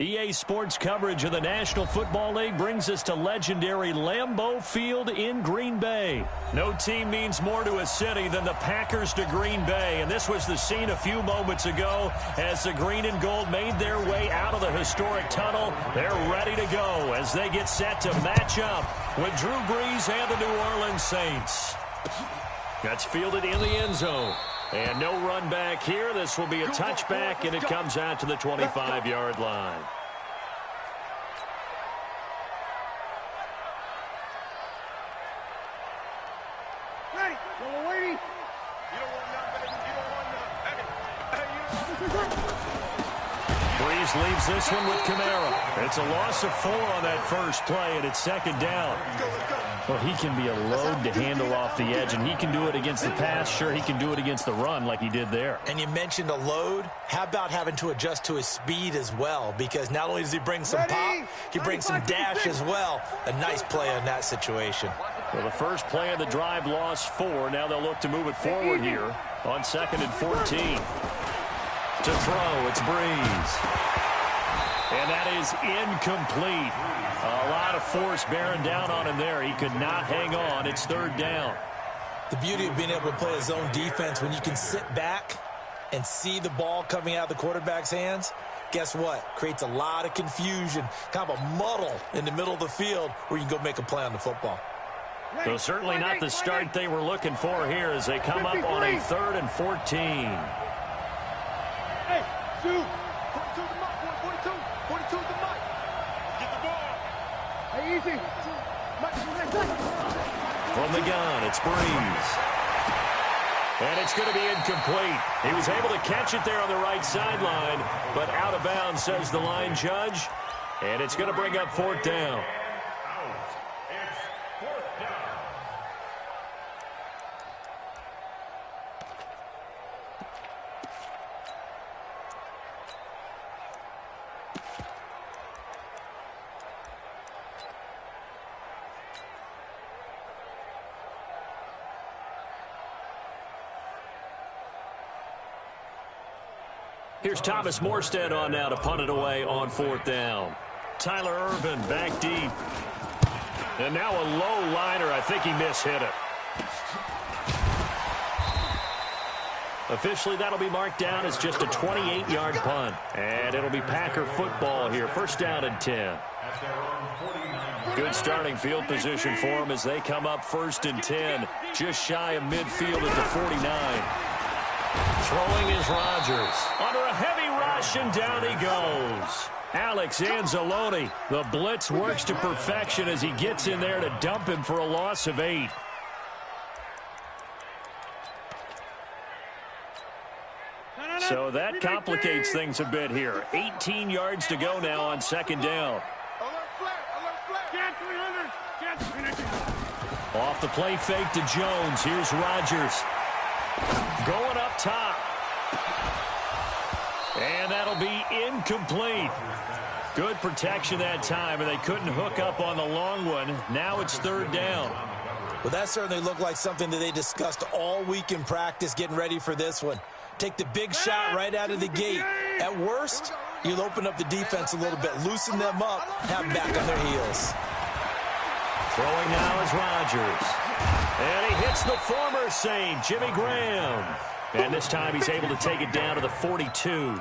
EA Sports coverage of the National Football League brings us to legendary Lambeau Field in Green Bay. No team means more to a city than the Packers to Green Bay, and this was the scene a few moments ago as the green and gold made their way out of the historic tunnel. They're ready to go as they get set to match up with Drew Brees and the New Orleans Saints. That's fielded in the end zone. And no run back here. This will be a touchback, and it comes out to the 25-yard line. Brees leaves this one with Kamara. It's a loss of 4 on that first play, and it's second down. Well, he can be a load to handle off the edge, and he can do it against the pass. Sure, he can do it against the run like he did there. And you mentioned a load. How about having to adjust to his speed as well? Because not only does he bring some pop, he brings some dash as well. A nice play on that situation. Well, the first play of the drive lost 4. Now they'll look to move it forward here on 2nd and 14. To throw, it's Brees. And that is incomplete. A lot of force bearing down on him there. He could not hang on. It's 3rd down. The beauty of being able to play a zone defense when you can sit back and see the ball coming out of the quarterback's hands, guess what? Creates a lot of confusion, kind of a muddle in the middle of the field where you can go make a play on the football. So certainly not the start they were looking for here as they come up on a 3rd and 14. Hey, shoot. 42 the mic. Get the ball. Hey, easy. From the gun, it's Brees. And it's going to be incomplete. He was able to catch it there on the right sideline, but out of bounds, says the line judge. And it's going to bring up 4th down. Here's Thomas Morstead on now to punt it away on 4th down. Tyler Ervin back deep. And now a low liner. I think he mishit it. Officially, that'll be marked down as just a 28-yard punt. And it'll be Packer football here. 1st down and 10. Good starting field position for them as they come up 1st and 10. Just shy of midfield at the 49. Throwing is Rodgers. Under a heavy rush, and down he goes. Alex Anzalone. The blitz works to perfection as he gets in there to dump him for a loss of 8. So that complicates things a bit here. 18 yards to go now on 2nd down. Off the play fake to Jones. Here's Rodgers. Going up top. And that'll be incomplete. Good protection that time, and they couldn't hook up on the long one. Now it's 3rd down. Well, that certainly looked like something that they discussed all week in practice getting ready for this one. Take the big shot right out of the gate. At worst, you'll open up the defense a little bit, loosen them up, have them back on their heels. Throwing now is Rodgers. And he hits the former Saint, Jimmy Graham. And this time he's able to take it down to the 42.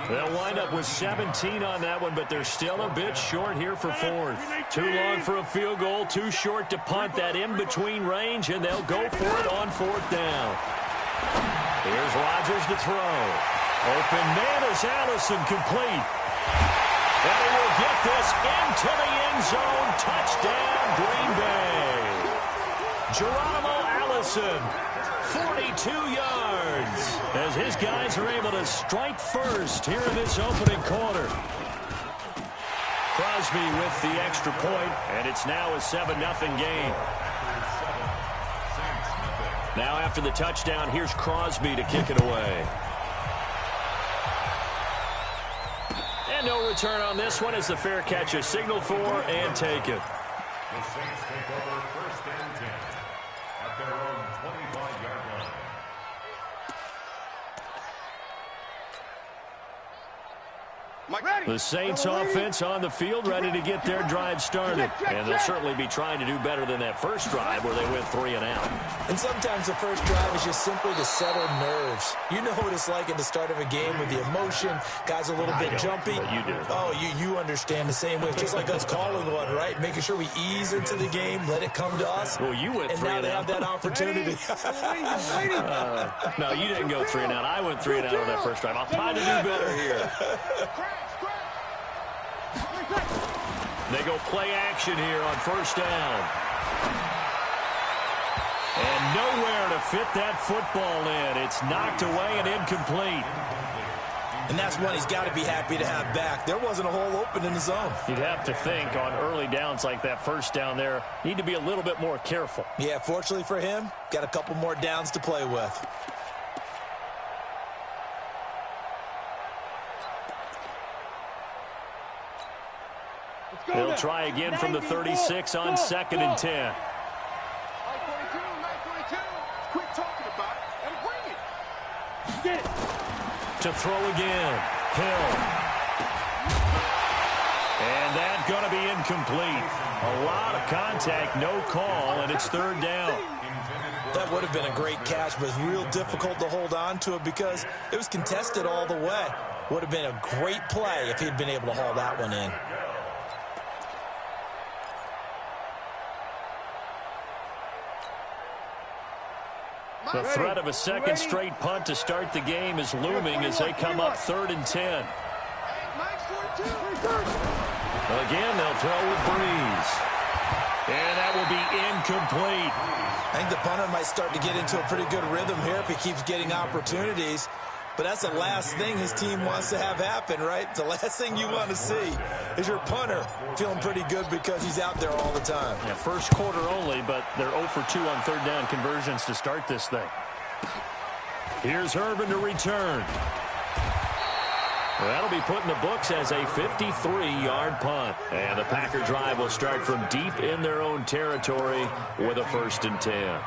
They'll wind up with 17 on that one, but they're still a bit short here for 4th. Too long for a field goal, too short to punt that in-between range, and they'll go for it on 4th down. Here's Rodgers to throw. Open man is Allison, complete. And he will get this into the end zone. Touchdown, Green Bay. Geronimo Allison, 42 yards, as his guys are able to strike first here in this opening quarter. Crosby with the extra point, and it's now a 7-0 game. Now after the touchdown, here's Crosby to kick it away. And no return on this one as the fair catch is signaled for and taken. The Saints take over 1st and 10 at their own 25-yard line. The Saints offense on the field, ready to get their drive started. And they'll certainly be trying to do better than that first drive where they went 3 and out. And sometimes the first drive is just simply to settle nerves. You know what it's like at the start of a game with the emotion. Guys a little bit jumpy. But you do. Oh, you understand the same way. Just like us calling one, right? Making sure we ease into the game, let it come to us. Well, you went 3 and now and they out. have that opportunity. No, you didn't go 3 and out. I went 3 and out on that first drive. I'll try to do better here. They go play action here on first down. And nowhere to fit that football in. It's knocked away and incomplete. And that's one he's got to be happy to have back. There wasn't a hole open in the zone. You'd have to think on early downs like that first down there, need to be a little bit more careful. Yeah, fortunately for him, got a couple more downs to play with. He'll try again from the 36 on 2nd and 10. Quit talking about it and bring it. Get it. To throw again. Hill. And that's going to be incomplete. A lot of contact, no call, and it's 3rd down. That would have been a great catch, but it's real difficult to hold on to it because it was contested all the way. Would have been a great play if he'd been able to haul that one in. The threat of a second straight punt to start the game is looming as they come up 3rd and 10. Again, they'll throw with Breeze. And that will be incomplete. I think the punter might start to get into a pretty good rhythm here if he keeps getting opportunities. But that's the last thing his team wants to have happen, right? The last thing you want to see is your punter feeling pretty good because he's out there all the time. Yeah, first quarter only, but they're 0 for 2 on 3rd down conversions to start this thing. Here's Irvin to return. That'll be put in the books as a 53-yard punt. And the Packer drive will start from deep in their own territory with a 1st and 10.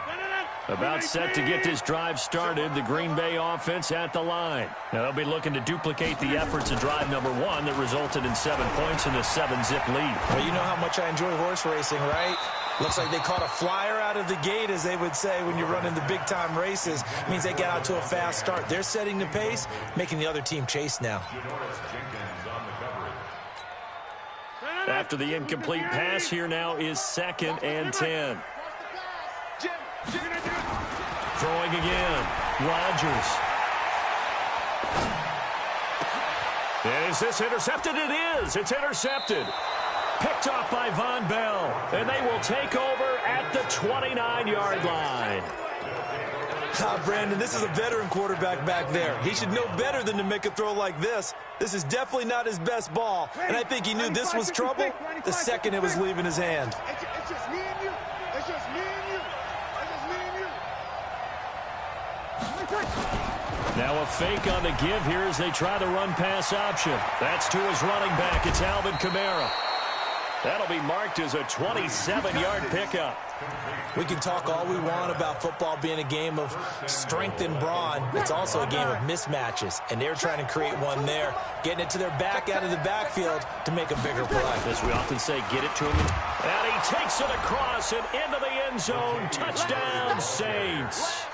About set to get this drive started, the Green Bay offense at the line. Now they'll be looking to duplicate the efforts of drive number 1 that resulted in 7 points in the 7-zip lead. Well, you know how much I enjoy horse racing, right? Looks like they caught a flyer out of the gate, as they would say when you're running the big-time races. It means they get out to a fast start. They're setting the pace, making the other team chase now. After the incomplete pass, here now is 2nd and 10. Throwing again. Rodgers. Is this intercepted? It is. It's intercepted. Picked off by Von Bell. And they will take over at the 29-yard line. Brandon, this is a veteran quarterback back there. He should know better than to make a throw like this. This is definitely not his best ball. And I think he knew this was trouble the second it was leaving his hand. It's just me and you. It's just me and you. It's just me and you. Now a fake on the give here as they try the run-pass option. That's to his running back. It's Alvin Kamara. That'll be marked as a 27-yard pickup. We can talk all we want about football being a game of strength and brawn. It's also a game of mismatches, and they're trying to create one there, getting it to their back out of the backfield to make a bigger play. As we often say, get it to him. And he takes it across and into the end zone. Touchdown, Saints.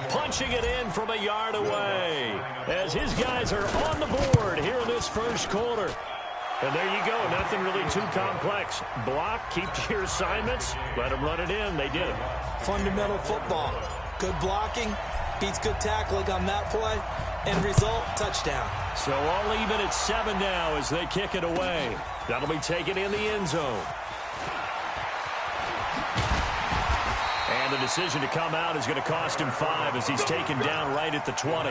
Punching it in from a yard away as his guys are on the board here in this first quarter. And there you go. Nothing really too complex. Block, keep to your assignments, let them run it in. They did. Fundamental football. Good blocking, beats good tackling on that play. End result, touchdown. So all even at 7 now as they kick it away. That'll be taken in the end zone. And the decision to come out is going to cost him 5 as he's taken down right at the 20.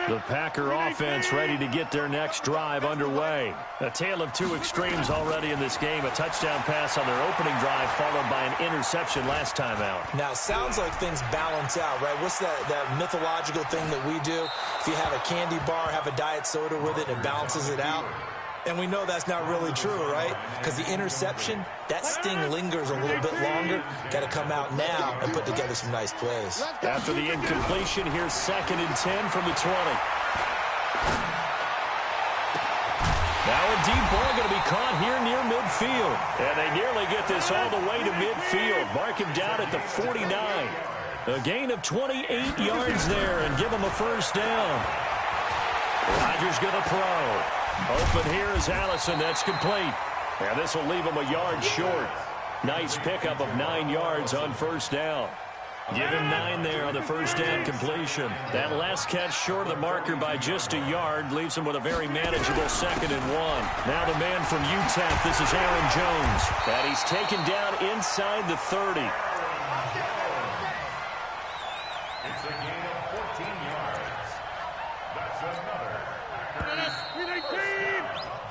The Packer offense ready to get their next drive underway. A tale of two extremes already in this game. A touchdown pass on their opening drive followed by an interception last time out. Now, it sounds like things balance out, right? What's that mythological thing that we do? If you have a candy bar, have a diet soda with it, it balances it out. And we know that's not really true, right? Because the interception, that sting lingers a little bit longer. Got to come out now and put together some nice plays. After the incompletion, here's 2nd and 10 from the 20. Now a deep ball going to be caught here near midfield. And they nearly get this all the way to midfield. Mark him down at the 49. A gain of 28 yards there and give him a first down. Rodgers going to throw. Open here is Allison. That's complete. And this will leave him a yard short. Nice pickup of 9 yards on first down. Give him 9 there on the first down completion. That last catch short of the marker by just a yard leaves him with a very manageable 2nd and 1. Now the man from UTEP, this is Aaron Jones. And he's taken down inside the 30. It's a gain of 14 yards. That's another.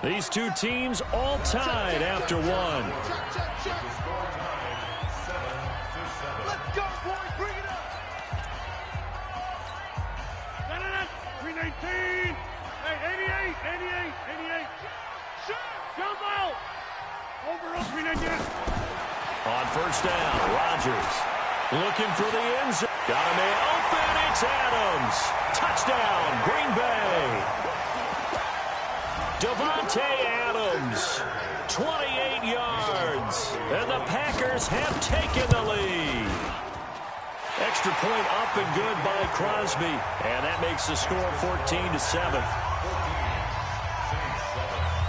These two teams all tied after one. The score tied 7-7. Let's go, boys. Bring it up. 319. Hey, 88. Shoot. Jump out. Over 319. On first down, Rodgers looking for the end zone. Got a man open. It's Adams. Touchdown, Green Bay. Davante Adams, 28 yards, and the Packers have taken the lead. Extra point up and good by Crosby, and that makes the score 14-7.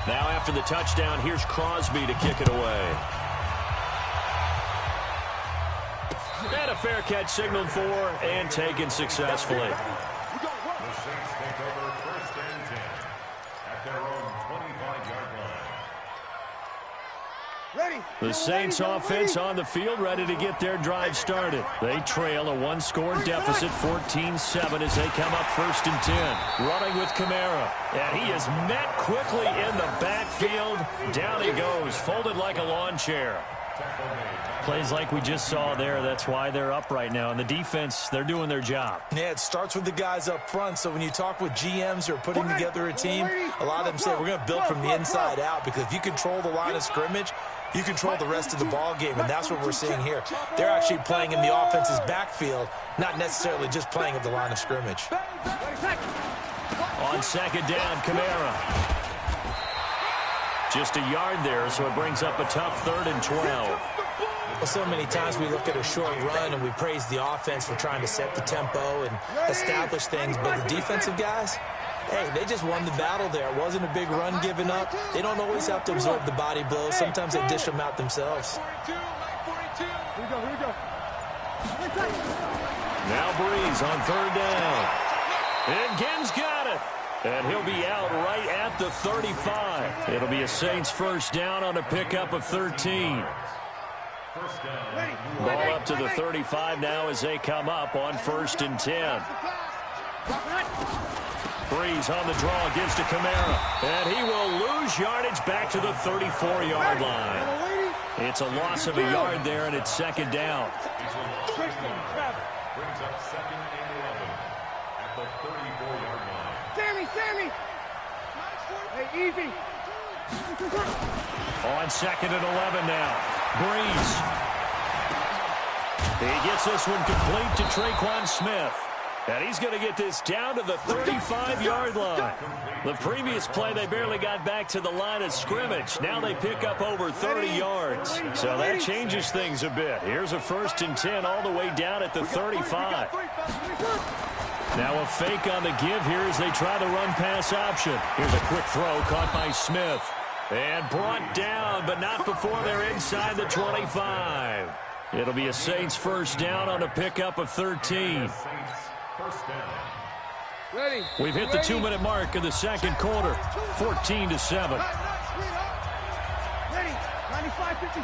Now after the touchdown, here's Crosby to kick it away. And a fair catch signaled for and taken successfully. The Saints take over 1st and 10 at their own 25-yard line. The Saints offense on the field, ready to get their drive started. They trail a one-score deficit, 14-7, as they come up 1st and 10. Running with Kamara. And he is met quickly in the backfield. Down he goes, folded like a lawn chair. Plays like we just saw there. That's why they're up right now. And the defense, they're doing their job. Yeah, it starts with the guys up front. So when you talk with GMs who are putting together a team, a lot of them say we're going to build from the inside out, because if you control the line of scrimmage, you control the rest of the ball game, and that's what we're seeing here. They're actually playing in the offense's backfield, not necessarily just playing at the line of scrimmage. On 2nd down, Kamara. Just a yard there, so it brings up a tough 3rd and 12. Well, so many times we look at a short run and we praise the offense for trying to set the tempo and establish things, but the defensive guys, hey, they just won the battle there. It wasn't a big run given up. They don't always have to absorb the body blows. Sometimes they dish them out themselves. Here we go. Now Breeze on 3rd down. And Ginn's got it. And he'll be out right at the 35. It'll be a Saints first down on a pickup of 13. Ball up to the 35 now as they come up on 1st and 10. Breeze on the draw, gives to Kamara. And he will lose yardage back to the 34-yard line. It's a loss of a yard there, and it's 2nd down. Brings up 2nd and 11 at the 34-yard line. Sammy! Hey, easy! On 2nd and 11 now. Breeze. He gets this one complete to Traquan Smith. And he's going to get this down to the 35-yard line. The previous play, they barely got back to the line of scrimmage. Now they pick up over 30 yards. So that changes things a bit. Here's a 1st and 10 all the way down at the 35. Now a fake on the give here as they try the run-pass option. Here's a quick throw caught by Smith. And brought down, but not before they're inside the 25. It'll be a Saints first down on a pickup of 13. We've hit the 2-minute mark of the 2nd quarter, 14-7.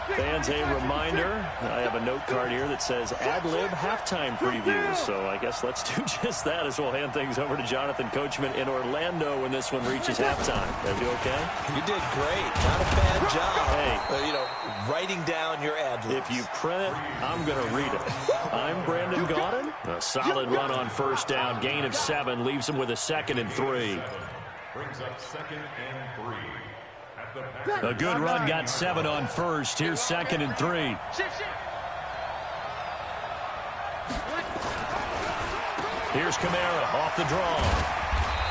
Fans, a reminder, I have a note card here that says ad-lib halftime previews, so I guess let's do just that as we'll hand things over to Jonathan Coachman in Orlando when this one reaches halftime. Are you okay? You did great. Not a bad job. Hey, writing down your ad-libs. If you print it, I'm going to read it. I'm Brandon Gaudin. A solid run on first down. Gain of 7 leaves him with a 2nd and 3. Brings up 2nd and 3. A good run got 7 on first. Here's 2nd and 3. Here's Kamara off the draw.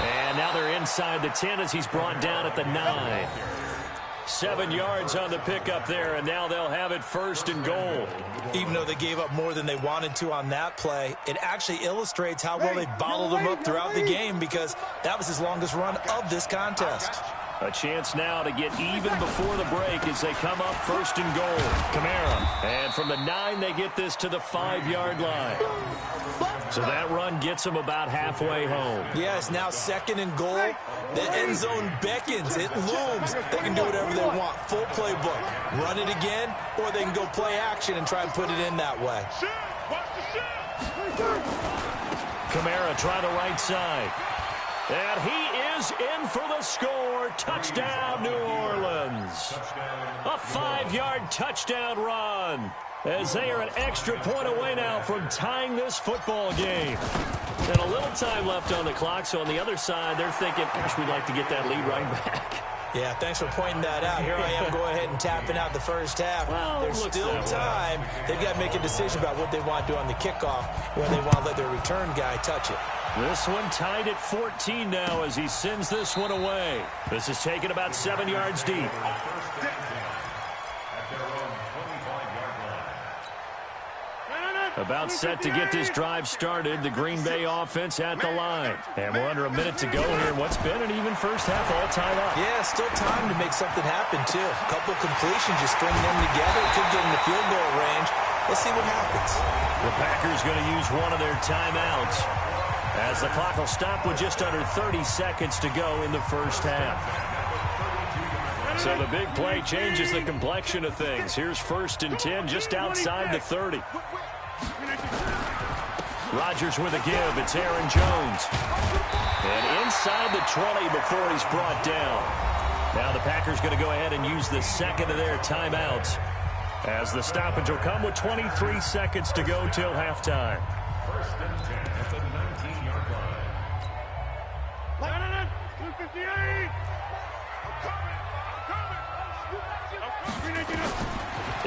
And now they're inside the 10 as he's brought down at the 9. 7 yards on the pickup there, and now they'll have it 1st and goal. Even though they gave up more than they wanted to on that play, it actually illustrates how well they bottled them up throughout the game, because that was his longest run of this contest. A chance now to get even before the break as they come up 1st and goal. Kamara. And from the 9, they get this to the 5-yard line. So that run gets them about halfway home. Yeah, it's now 2nd and goal. The end zone beckons. It looms. They can do whatever they want. Full playbook. Run it again, or they can go play action and try and put it in that way. Kamara try the right side. And he is in for the score. Touchdown, New Orleans. A 5-yard touchdown run, as they are an extra point away now from tying this football game. And a little time left on the clock, so on the other side, they're thinking, gosh, we'd like to get that lead right back. Yeah, thanks for pointing that out. Here I am going ahead and tapping out the first half. Well, there's still time. They've got to make a decision about what they want to do on the kickoff, when they want to let their return guy touch it. This one tied at 14 now as he sends this one away. This is taken about 7 yards deep. About set to get this drive started. The Green Bay offense at the line. And we're under a minute to go here in what's been an even first half, all tied up. Yeah, still time to make something happen, too. A couple completions, just string them together. Could get in the field goal range. Let's see what happens. The Packers going to use one of their timeouts, as the clock will stop with just under 30 seconds to go in the first half. So the big play changes the complexion of things. Here's 1st and 10 just outside the 30. Rodgers with a give. It's Aaron Jones. And inside the 20 before he's brought down. Now the Packers going to go ahead and use the 2nd of their timeouts, as the stoppage will come with 23 seconds to go till halftime. 1st and 10 at the 19-yard line. 258.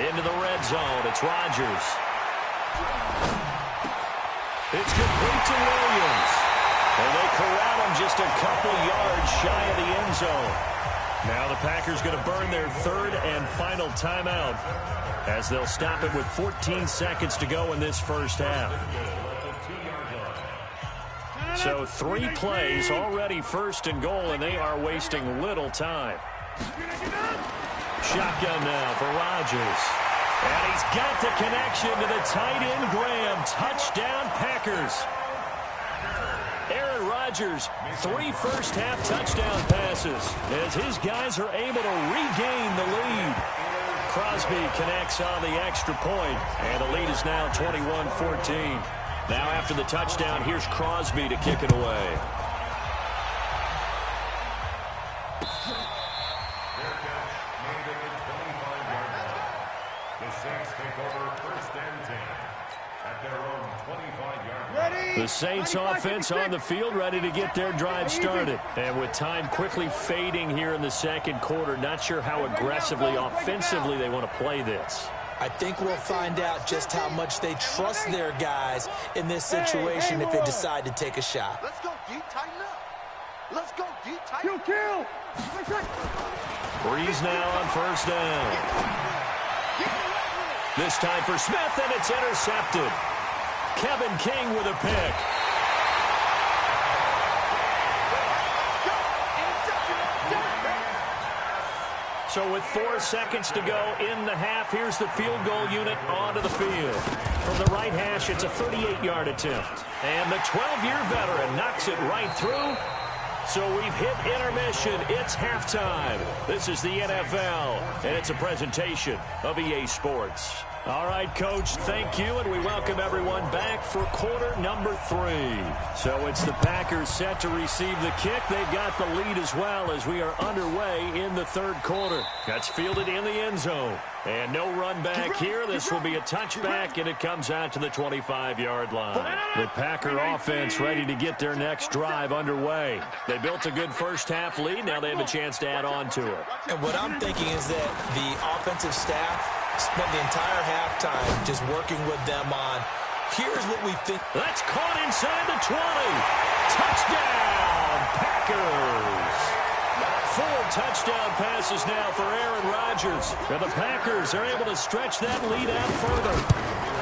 Into the red zone. It's Rodgers. It's complete to Williams. And they corral him just a couple yards shy of the end zone. Now the Packers going to burn their 3rd and final timeout, as they'll stop it with 14 seconds to go in this first half. So 3 plays already 1st and goal, and they are wasting little time. Shotgun now for Rodgers. And he's got the connection to the tight end, Graham. Touchdown, Packers. Aaron Rodgers, 3 first-half touchdown passes, as his guys are able to regain the lead. Crosby connects on the extra point, and the lead is now 21-14. Now after the touchdown, here's Crosby to kick it away. The Saints offense on the field, ready to get their drive started. And with time quickly fading here in the 2nd quarter, not sure how aggressively, offensively they want to play this. I think we'll find out just how much they trust their guys in this situation if they decide to take a shot. Let's go, D. Tighten up. Let's go, D. Tighten up. Kill. Breeze now on 1st down. This time for Smith, and it's intercepted. Kevin King with a pick. So with 4 seconds to go in the half, here's the field goal unit onto the field. From the right hash, it's a 38-yard attempt. And the 12-year veteran knocks it right through. So we've hit intermission. It's halftime. This is the NFL, and it's a presentation of EA Sports. All right, Coach, thank you, and we welcome everyone back for quarter number 3. So it's the Packers set to receive the kick. They've got the lead as well as we are underway in the third quarter. That's fielded in the end zone. And no run back here. This will be a touchback, and it comes out to the 25-yard line. The Packer offense ready to get their next drive underway. They built a good first-half lead. Now they have a chance to add on to it. And what I'm thinking is that the offensive staff spent the entire halftime just working with them on, here's what we think. That's caught inside the 20. Touchdown, Packers. 4 touchdown passes now for Aaron Rodgers. And the Packers are able to stretch that lead out further.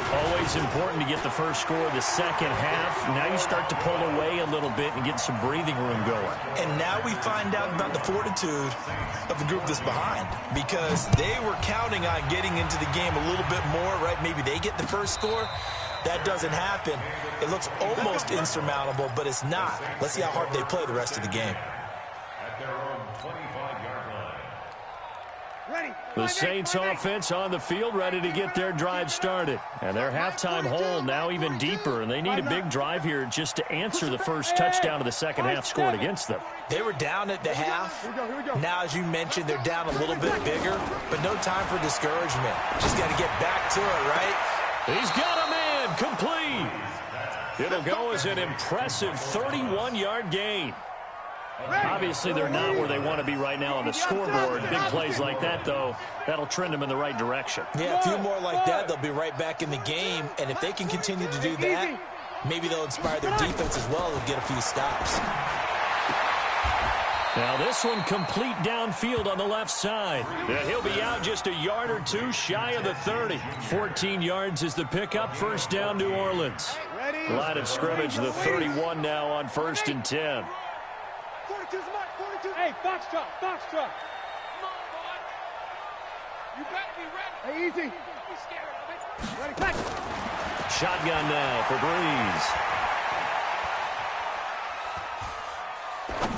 Always important to get the first score of the second half. Now you start to pull away a little bit and get some breathing room going. And now we find out about the fortitude of the group that's behind, because they were counting on getting into the game a little bit more, right? Maybe they get the first score. That doesn't happen. It looks almost insurmountable, but it's not. Let's see how hard they play the rest of the game. At their own 25-yard line. The Saints offense on the field ready to get their drive started. And their halftime hole now even deeper, and they need a big drive here just to answer the first touchdown of the second half scored against them. They were down at the half. Now, as you mentioned, they're down a little bit bigger, but no time for discouragement. Just got to get back to it, right? He's got a man complete. It'll go as an impressive 31-yard gain. Obviously, they're not where they want to be right now on the scoreboard. Big plays like that, though, that'll trend them in the right direction. Yeah, a few more like that, they'll be right back in the game. And if they can continue to do that, maybe they'll inspire their defense as well and get a few stops. Now this one complete downfield on the left side. He'll be out just a yard or two shy of the 30. 14 yards is the pickup. First down, New Orleans. Line of scrimmage, the 31 now on 1st and 10. 42's mark, 42. Hey, box truck. Come on, boy. You better be ready. Hey, easy. Don't be scared of it. Ready, back. Shotgun now for Breeze.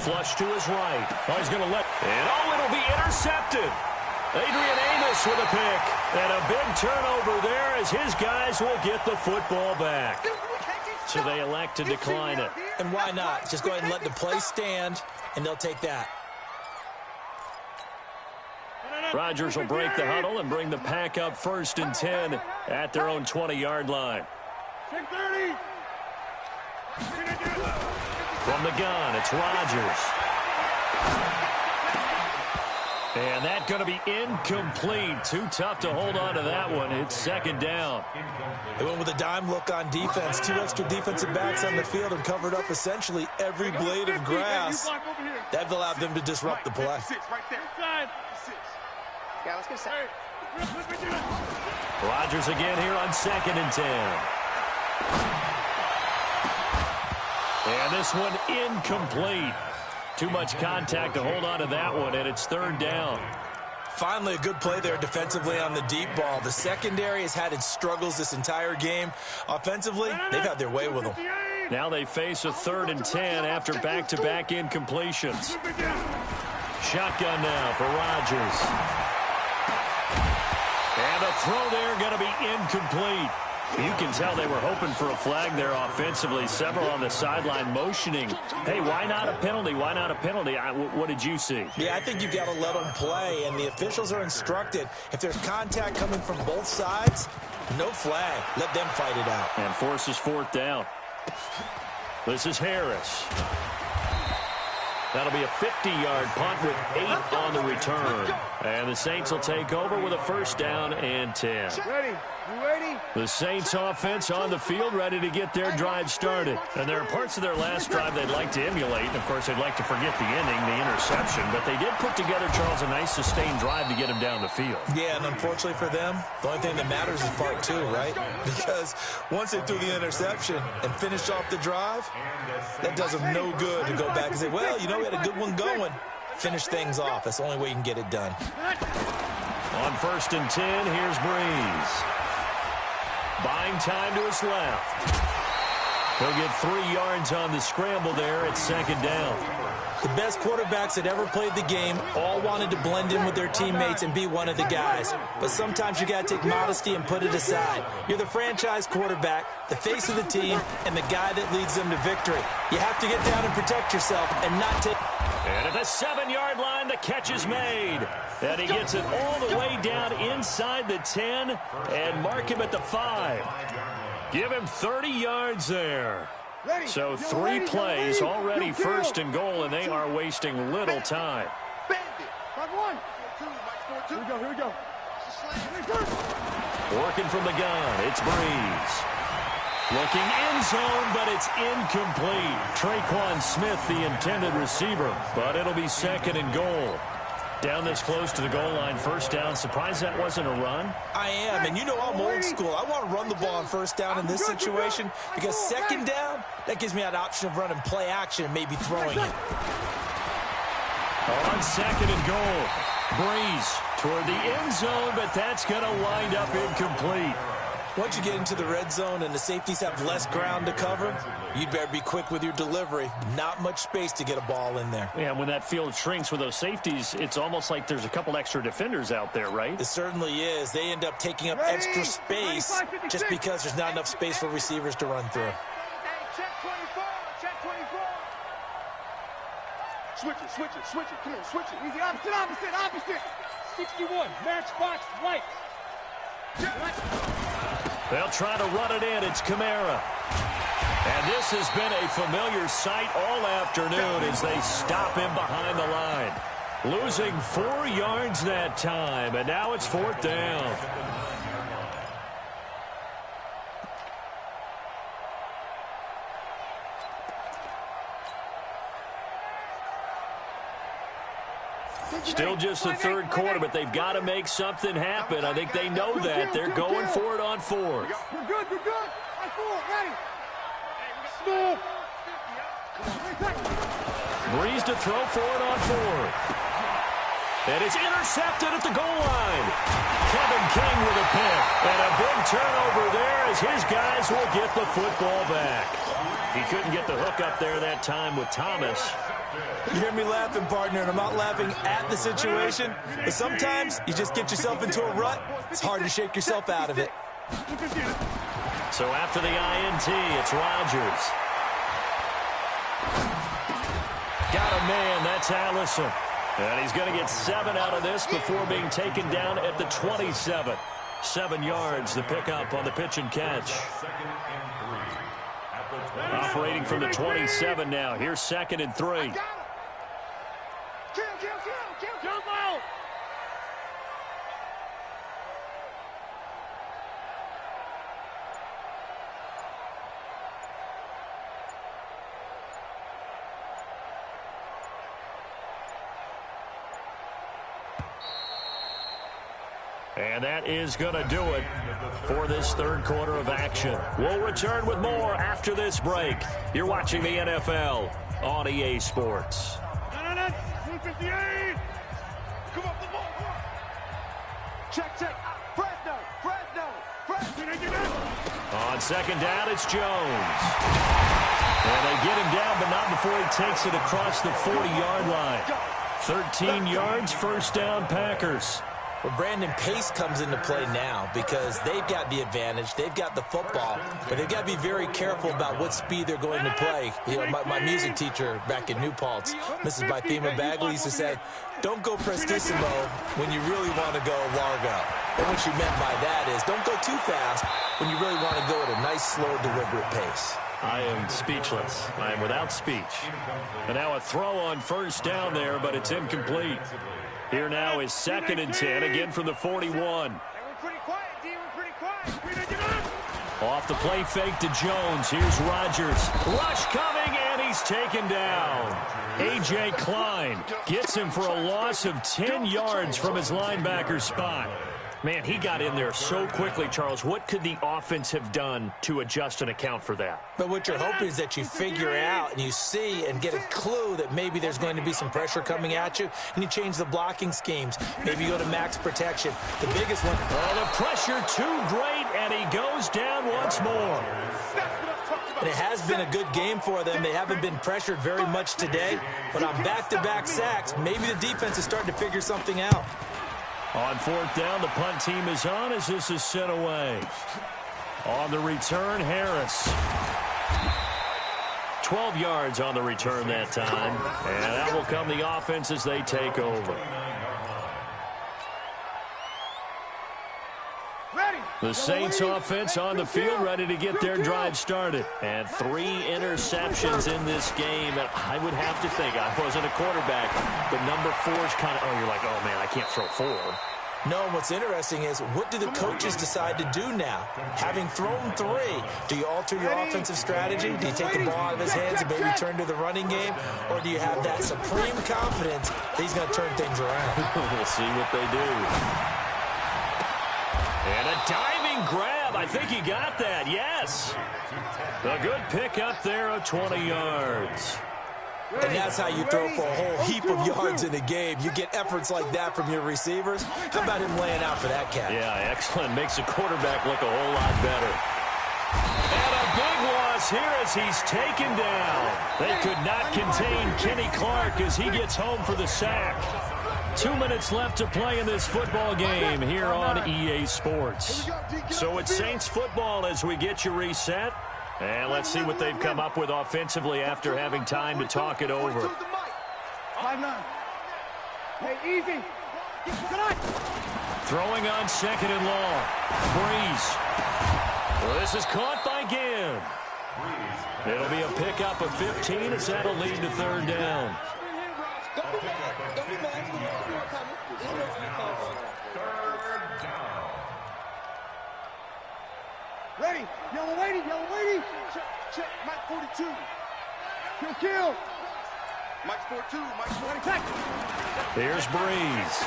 Flush to his right. Oh, he's going to let. And it'll be intercepted. Adrian Amos with a pick. And a big turnover there as his guys will get the football back. So they elect to decline it. And why not? Just go ahead and let the play stand, and they'll take that. Rodgers will break the huddle and bring the pack up 1st and 10 at their own 20-yard line. From the gun, it's Rodgers. And that's going to be incomplete. Too tough to hold on to that one. It's 2nd down. They went with a dime look on defense. 2 extra defensive backs on the field and covered up essentially every blade of grass. That allowed them to disrupt the play. Rodgers again here on 2nd and 10. And this one incomplete. Too much contact to hold on to that one, and it's 3rd down. Finally, a good play there defensively on the deep ball. The secondary has had its struggles this entire game. Offensively, they've had their way with them. Now they face a 3rd and 10 after back-to-back incompletions. Shotgun now for Rodgers. And the throw there going to be incomplete. You can tell they were hoping for a flag there offensively. Several on the sideline motioning. Hey, why not a penalty? Why not a penalty? What did you see? Yeah, I think you've got to let them play, and the officials are instructed. If there's contact coming from both sides, no flag. Let them fight it out. And forces 4th down. This is Harris. That'll be a 50-yard punt with 8 on the return. And the Saints will take over with a 1st down and 10. Ready? You ready? The Saints offense on the field ready to get their drive started. And there are parts of their last drive they'd like to emulate. Of course, they'd like to forget the ending, the interception. But they did put together, Charles, a nice sustained drive to get him down the field. Yeah, and unfortunately for them, the only thing that matters is part 2, right? Because once they threw the interception and finished off the drive, that does them no good to go back and say, well, you know, we had a good one going. Finish things off. That's the only way you can get it done. On 1st and 10, here's Breeze. Buying time to his left. He'll get 3 yards on the scramble there at second down. The best quarterbacks that ever played the game all wanted to blend in with their teammates and be one of the guys. But sometimes you got to take modesty and put it aside. You're the franchise quarterback, the face of the team, and the guy that leads them to victory. You have to get down and protect yourself and not take... And at the 7-yard line, the catch is made. And he gets it all the way down inside the 10 and mark him at the 5. Give him 30 yards there. So 3 plays, already first and goal, and they are wasting little time. Here we go. Working from the gun, it's Breeze. Looking end zone, but it's incomplete. Traquan Smith, the intended receiver, but it'll be second and goal. Down this close to the goal line, first down. Surprised that wasn't a run? I am, and you know I'm old school. I want to run the ball on first down in this situation because second down, that gives me that option of running play action and maybe throwing it. On second and goal, Breeze toward the end zone, but that's going to wind up incomplete. Once you get into the red zone and the safeties have less ground to cover, you'd better be quick with your delivery. Not much space to get a ball in there. Yeah, when that field shrinks with those safeties, it's almost like there's a couple extra defenders out there, right? It certainly is. They end up taking up extra space just because there's not enough space for receivers to run through. Check 24. Switch it. Come on, switch it. Easy, opposite. 61, matchbox light. They'll try to run it in. It's Kamara. And this has been a familiar sight all afternoon as they stop him behind the line. Losing 4 yards that time, and now it's 4th down. Still just the third quarter, but they've got to make something happen. I think they know that. They're going for it on 4th. We're good. On 4, ready. Smooth. Breeze to throw for it on 4th. And it's intercepted at the goal line. Kevin King with a pick. And a big turnover there as his guys will get the football back. He couldn't get the hook up there that time with Thomas. You hear me laughing, partner, and I'm not laughing at the situation, but sometimes you just get yourself into a rut. It's hard to shake yourself out of it. So after the INT, it's Rodgers. Got a man, that's Allison. And he's going to get 7 out of this before being taken down at the 27. 7 yards, the pickup on the pitch and catch. Operating from the 27 now. Here's 2nd and 3. Kill. Jump out. And that is going to do it for this third quarter of action. We'll return with more after this break. You're watching the NFL on EA Sports. 358. Come on, the ball. Check. Fresno. On second down, it's Jones. And they get him down, but not before he takes it across the 40-yard line. 13 yards, first down, Packers. Well, Brandon, pace comes into play now because they've got the advantage. They've got the football, but they've got to be very careful about what speed they're going to play. You know, my music teacher back in New Paltz, Mrs. Bythema Bagley, used to say, don't go prestissimo when you really want to go largo. And what she meant by that is don't go too fast when you really want to go at a nice, slow, deliberate pace. I am speechless. I am without speech. And now a throw on first down there, but it's incomplete. Here now is 2nd and 10, again from the 41. We're pretty quiet, D. We're pretty quiet. Off the play fake to Jones. Here's Rodgers. Rush coming, and he's taken down. A.J. Klein gets him for a loss of 10 yards from his linebacker spot. Man, he got in there so quickly, Charles. What could the offense have done to adjust and account for that? But what you're hoping is that you figure out and you see and get a clue that maybe there's going to be some pressure coming at you, and you change the blocking schemes. Maybe you go to max protection. The biggest one. Oh, the pressure too great, and he goes down once more. And it has been a good game for them. They haven't been pressured very much today. But on back-to-back sacks, maybe the defense is starting to figure something out. On fourth down, the punt team is on as this is sent away. On the return, Harris. 12 yards on the return that time. And that will come the offense as they take over. The Saints offense on the field ready to get their drive started. And 3 interceptions in this game. And I would have to think, I wasn't a quarterback, but number 4 is kind of, you're like, oh, man, I can't throw 4. No, and what's interesting is, what do the coaches decide to do now? Having thrown 3, do you alter your offensive strategy? Do you take the ball out of his hands and maybe turn to the running game? Or do you have that supreme confidence that he's going to turn things around? We'll see what they do. And a diving grab. I think he got that. Yes. A good pick up there of 20 yards. And that's how you throw for a whole heap of yards in a game. You get efforts like that from your receivers. How about him laying out for that catch? Yeah, excellent. Makes the quarterback look a whole lot better. And a big loss here as he's taken down. They could not contain Kenny Clark as he gets home for the sack. 2 minutes left to play in this football game here on EA Sports. So it's Saints football as we get you reset. And let's see what they've come up with offensively after having time to talk it over. 5-9. Hey, easy. Throwing on second and long. Breeze. Well, this is caught by Ginn. It'll be a pickup of 15 as that'll lead to third down. Ready. Yellow lady. Yellow lady. Check. Mike 42. Kill. Mike 42. Mike 42. Here's Breeze.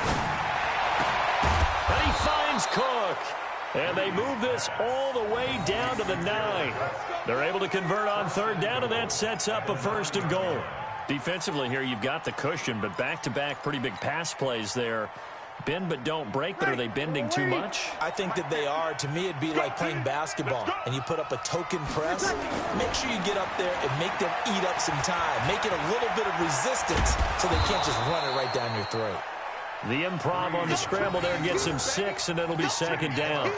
And he finds Cook. And they move this all the way down to the 9. They're able to convert on third down, and that sets up a first and goal. Defensively here, you've got the cushion, but back-to-back pretty big pass plays there. Bend but don't break, but are they bending too much? I think that they are. To me, it'd be like playing basketball, and you put up a token press. Make sure you get up there and make them eat up some time. Make it a little bit of resistance so they can't just run it right down your throat. The improv on the scramble there gets him 6, and it'll be second down.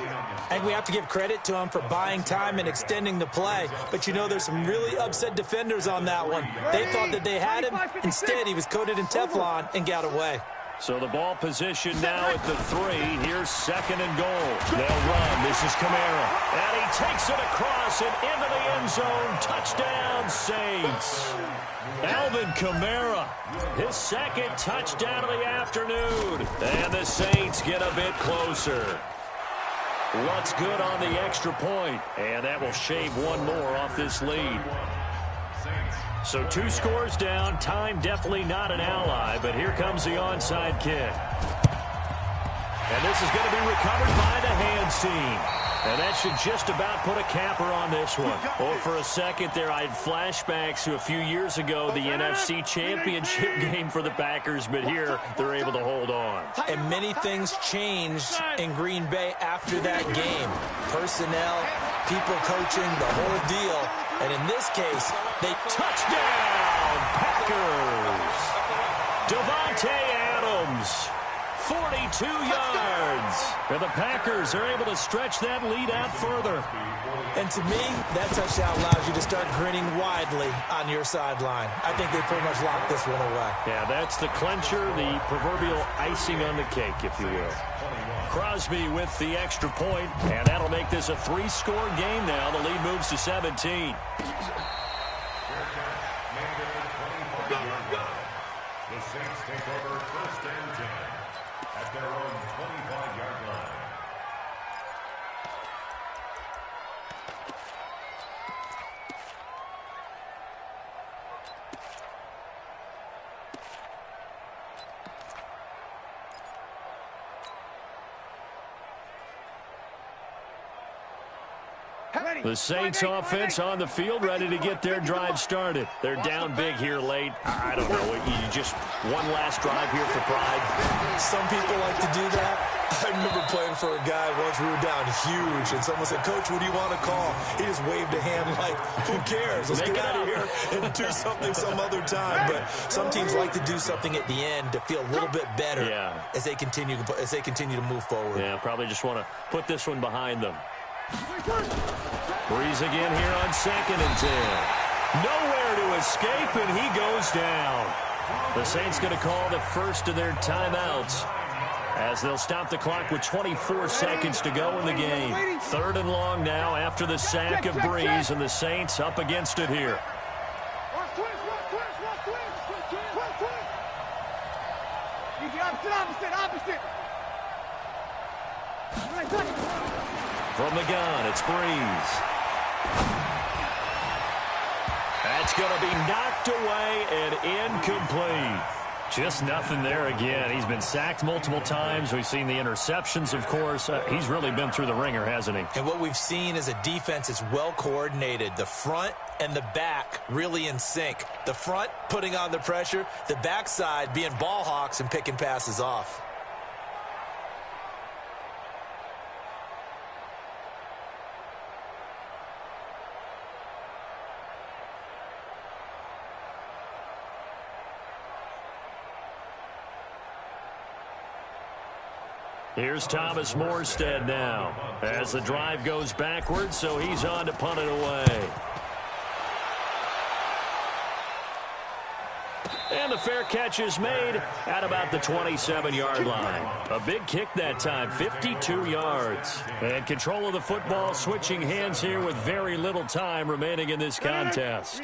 And we have to give credit to him for buying time and extending the play. But, you know, there's some really upset defenders on that one. They thought that they had him. Instead, he was coated in Teflon and got away. So the ball position now at the 3. Here's second and goal. They'll run. This is Kamara. And he takes it across and into the end zone. Touchdown, Saints. Alvin Kamara, his second touchdown of the afternoon. And the Saints get a bit closer. What's good on the extra point? And that will shave one more off this lead. So 2 scores down. Time definitely not an ally, but here comes the onside kick. And this is going to be recovered by the hands team. And that should just about put a capper on this one. Well, for a second there, I had flashbacks to a few years ago, the NFC Championship game for the Packers, but here they're able to hold on. And many things changed in Green Bay after that game. Personnel, people coaching, the whole deal. And in this case, they touchdown Packers. Davante Adams. 42 yards. And the Packers are able to stretch that lead out further. And to me, that touchdown allows you to start grinning widely on your sideline. I think they pretty much locked this one away. Yeah, that's the clincher, the proverbial icing on the cake, if you will. Crosby with the extra point, and that'll make this a 3-score game now. The lead moves to 17. The Saints take over first and 10 at their own 25-yard line. The Saints offense on the field ready to get their drive started. They're down big here late. I don't know. You just one last drive here for pride. Some people like to do that. I remember playing for a guy once. We were down huge, and someone said, "Coach, what do you want to call?" He just waved a hand like, "Who cares? Let's get out of here and do something some other time." But some teams like to do something at the end to feel a little bit better as they continue to move forward. Yeah, probably just want to put this one behind them. Breeze again here on 2nd and 10. Nowhere to escape, and he goes down. The Saints going to call the first of their timeouts, as they'll stop the clock with 24 seconds to go in the game. 3rd and long now after the sack of Breeze, and the Saints up against it here. Opposite. From the gun, it's Breeze. That's going to be knocked away and incomplete. Just nothing there again. He's been sacked multiple times. We've seen the interceptions, of course. He's really been through the ringer, hasn't he? And what we've seen is a defense that's well coordinated. The front and the back really in sync. The front putting on the pressure, the backside being ball hawks and picking passes off. Here's Thomas Morstead now as the drive goes backwards, so he's on to punt it away. And the fair catch is made at about the 27-yard line. A big kick that time, 52 yards. And control of the football switching hands here with very little time remaining in this contest.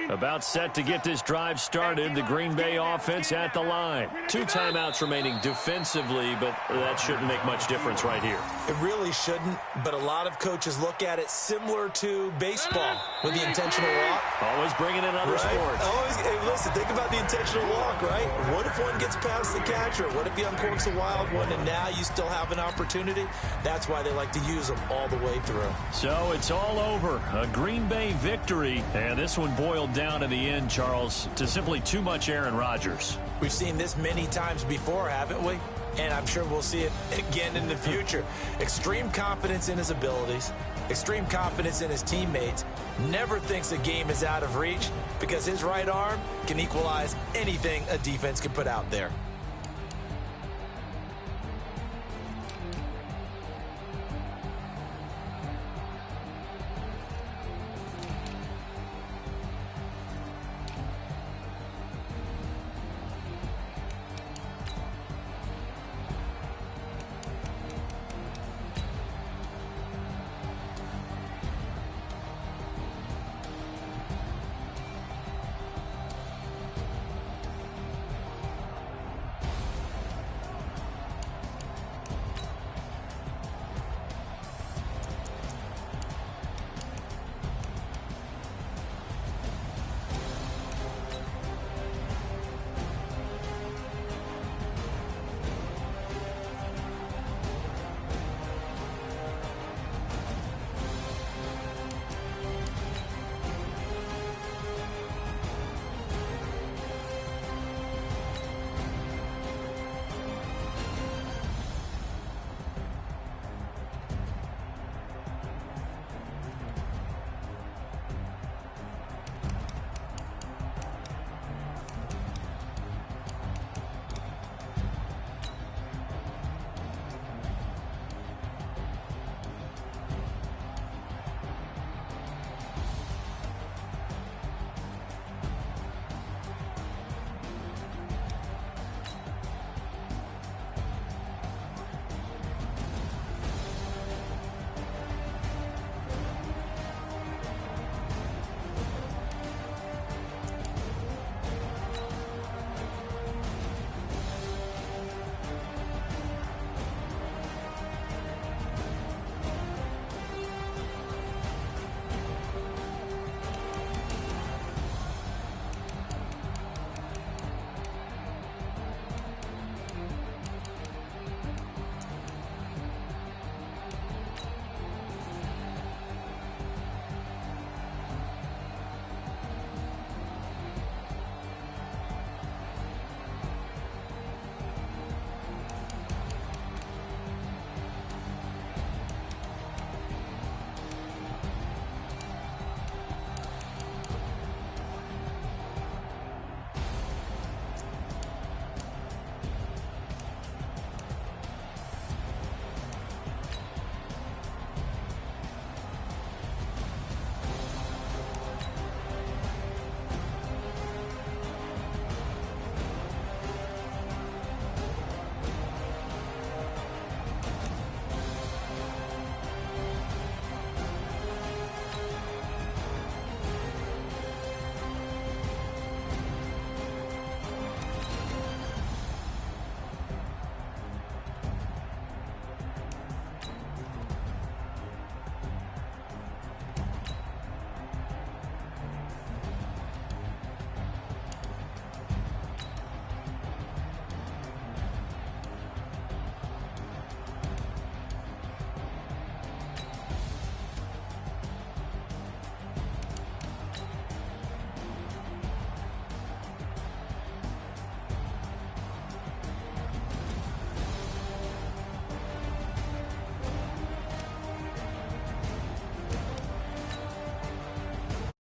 About set to get this drive started, the Green Bay offense at the line. 2 timeouts remaining defensively, but that shouldn't make much difference right here. It really shouldn't, but a lot of coaches look at it similar to baseball with the intentional walk. Always bringing in other sports. Always, hey, listen, think about the intentional walk, right? What if one gets past the catcher? What if he uncorks a wild one and now you still have an opportunity? That's why they like to use them all the way through. So it's all over. A Green Bay victory. And this one boiled down in the end, Charles, to simply too much Aaron Rodgers. We've seen this many times before, haven't we? And I'm sure we'll see it again in the future. Extreme confidence in his abilities, extreme confidence in his teammates, never thinks a game is out of reach because his right arm can equalize anything a defense can put out there.